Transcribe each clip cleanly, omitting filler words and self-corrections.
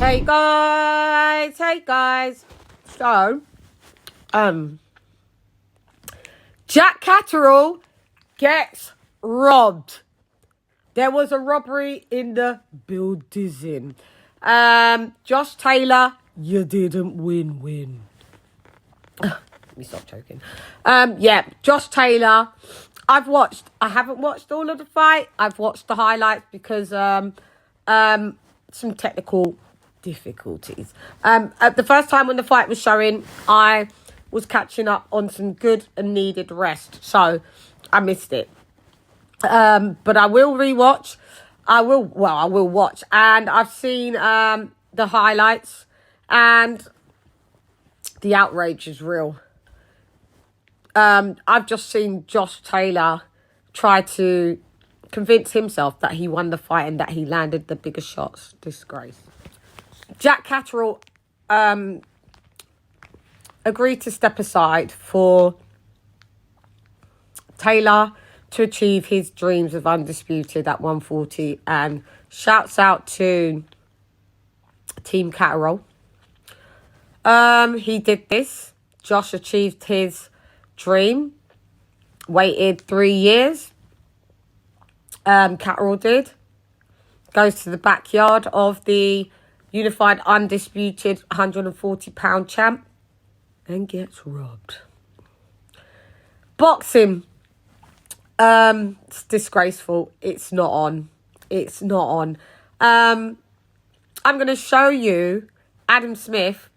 Hey guys. So, Jack Catterall gets robbed. There was a robbery in the building. Josh Taylor, you didn't win. Let me stop joking. Josh Taylor. I haven't watched all of the fight. I've watched the highlights because some technical difficulties. At the first time when the fight was showing, I was catching up on some good and needed rest. So I missed it. But I will rewatch. I will watch. And I've seen the highlights, and the outrage is real. I've just seen Josh Taylor try to convince himself that he won the fight and that he landed the biggest shots. Disgrace. Jack Catterall agreed to step aside for Taylor to achieve his dreams of undisputed at 140, and shouts out to Team Catterall. He did this. Josh achieved his dream. Waited 3 years. Catterall did. Goes to the backyard of the unified undisputed 140-pound champ and gets robbed. Boxing. It's disgraceful. It's not on. I'm going to show you Adam Smith,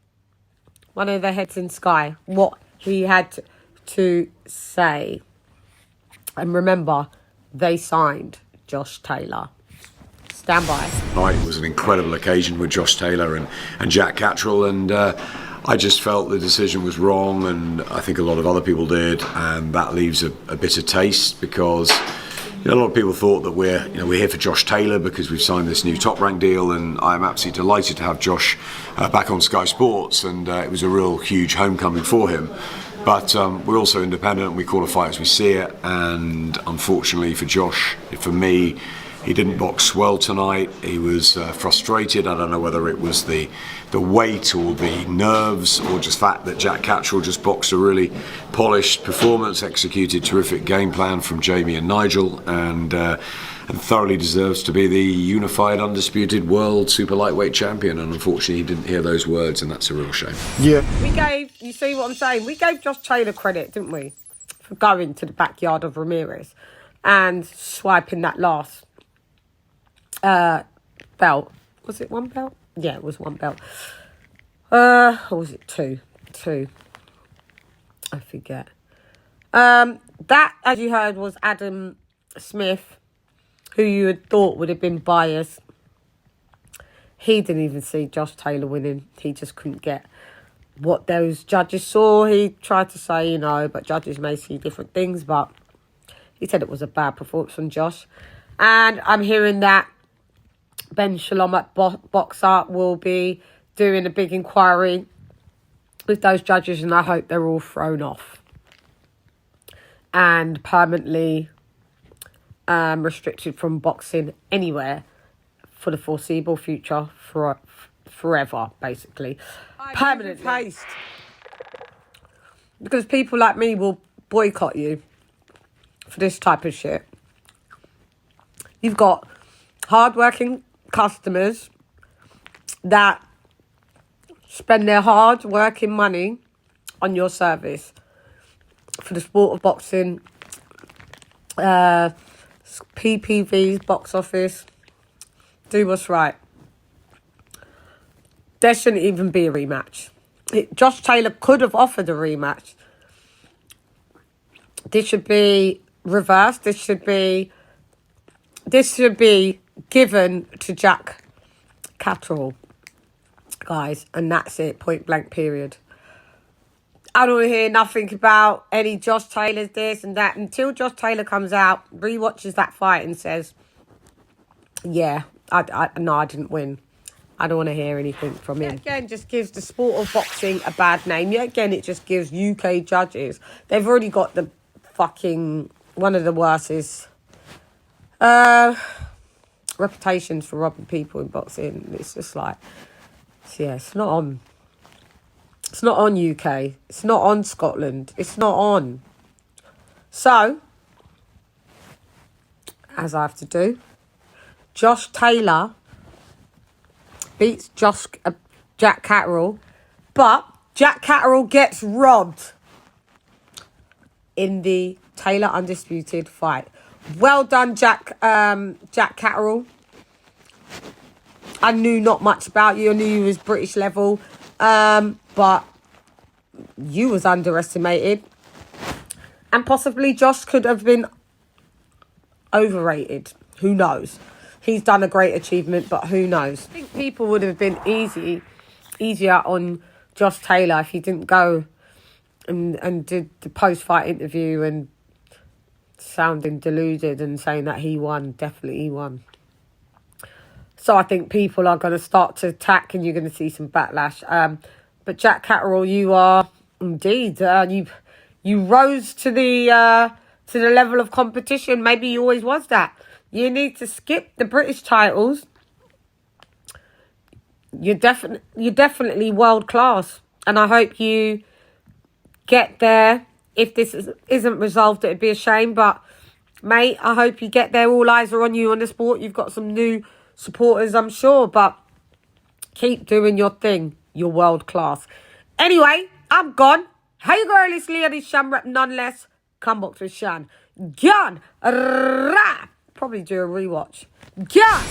one of the heads in Sky, what he had to say. And remember, they signed Josh Taylor. Stand by. It was an incredible occasion with Josh Taylor and Jack Catterall, and I just felt the decision was wrong, and I think a lot of other people did, and that leaves a bitter taste because a lot of people thought that we're here for Josh Taylor because we've signed this new Top Rank deal, and I'm absolutely delighted to have Josh back on Sky Sports, and it was a real huge homecoming for him. But we're also independent, we call a fight as we see it, and unfortunately for Josh, for me, he didn't box well tonight. He was frustrated. I don't know whether it was the weight or the nerves or just fact that Jack Catterall just boxed a really polished performance, executed terrific game plan from Jamie and Nigel, and thoroughly deserves to be the unified, undisputed world super lightweight champion. And unfortunately, he didn't hear those words, and that's a real shame. Yeah. You see what I'm saying? We gave Josh Taylor credit, didn't we? For going to the backyard of Ramirez and swiping that last belt. Was it one belt? Yeah, it was one belt. Or was it two? I forget. That, as you heard, was Adam Smith, who you had thought would have been biased. He didn't even see Josh Taylor winning. He just couldn't get what those judges saw. He tried to say, but judges may see different things, but he said it was a bad performance from Josh. And I'm hearing that Ben Shalom at Box Art will be doing a big inquiry with those judges, and I hope they're all thrown off and permanently restricted from boxing anywhere for the foreseeable future, forever, basically. Permanent taste. Because people like me will boycott you for this type of shit. You've got hard-working customers that spend their hard-working money on your service for the sport of boxing, PPVs, box office. Do what's right. There shouldn't even be a rematch. Josh Taylor could have offered a rematch. This should be reversed. This should be given to Jack Catterall, guys, and that's it. Point blank. Period. I don't hear nothing about any Josh Taylor's this and that until Josh Taylor comes out, rewatches that fight, and says, "Yeah, I didn't win." I don't want to hear anything from him. Again, just gives the sport of boxing a bad name. Yet again, it just gives UK judges. They've already got the fucking one of the worstest reputations for robbing people in boxing. It's just like, So yeah, it's not on. It's not on UK. It's not on Scotland. It's not on. So, as I have to do, Josh Taylor beats Jack Catterall, but Jack Catterall gets robbed in the Taylor Undisputed fight. Well done, Jack Catterall. I knew not much about you. I knew you was British level, but you was underestimated. And possibly Josh could have been overrated. Who knows? He's done a great achievement, but who knows? I think people would have been easier on Josh Taylor if he didn't go and did the post-fight interview and sounding deluded and saying that he won. Definitely he won. So I think people are going to start to attack and you're going to see some backlash. But Jack Catterall, you are indeed, you rose to the level of competition. Maybe you always was that. You need to skip the British titles. You're definitely world class. And I hope you get there. If this isn't resolved, it'd be a shame. But, mate, I hope you get there. All eyes are on you on the sport. You've got some new supporters, I'm sure. But keep doing your thing. You're world class. Anyway, I'm gone. Hey, girl, it's LadyChann rep nonetheless. Come box with Shan. Gone. Probably do a rewatch. Gone.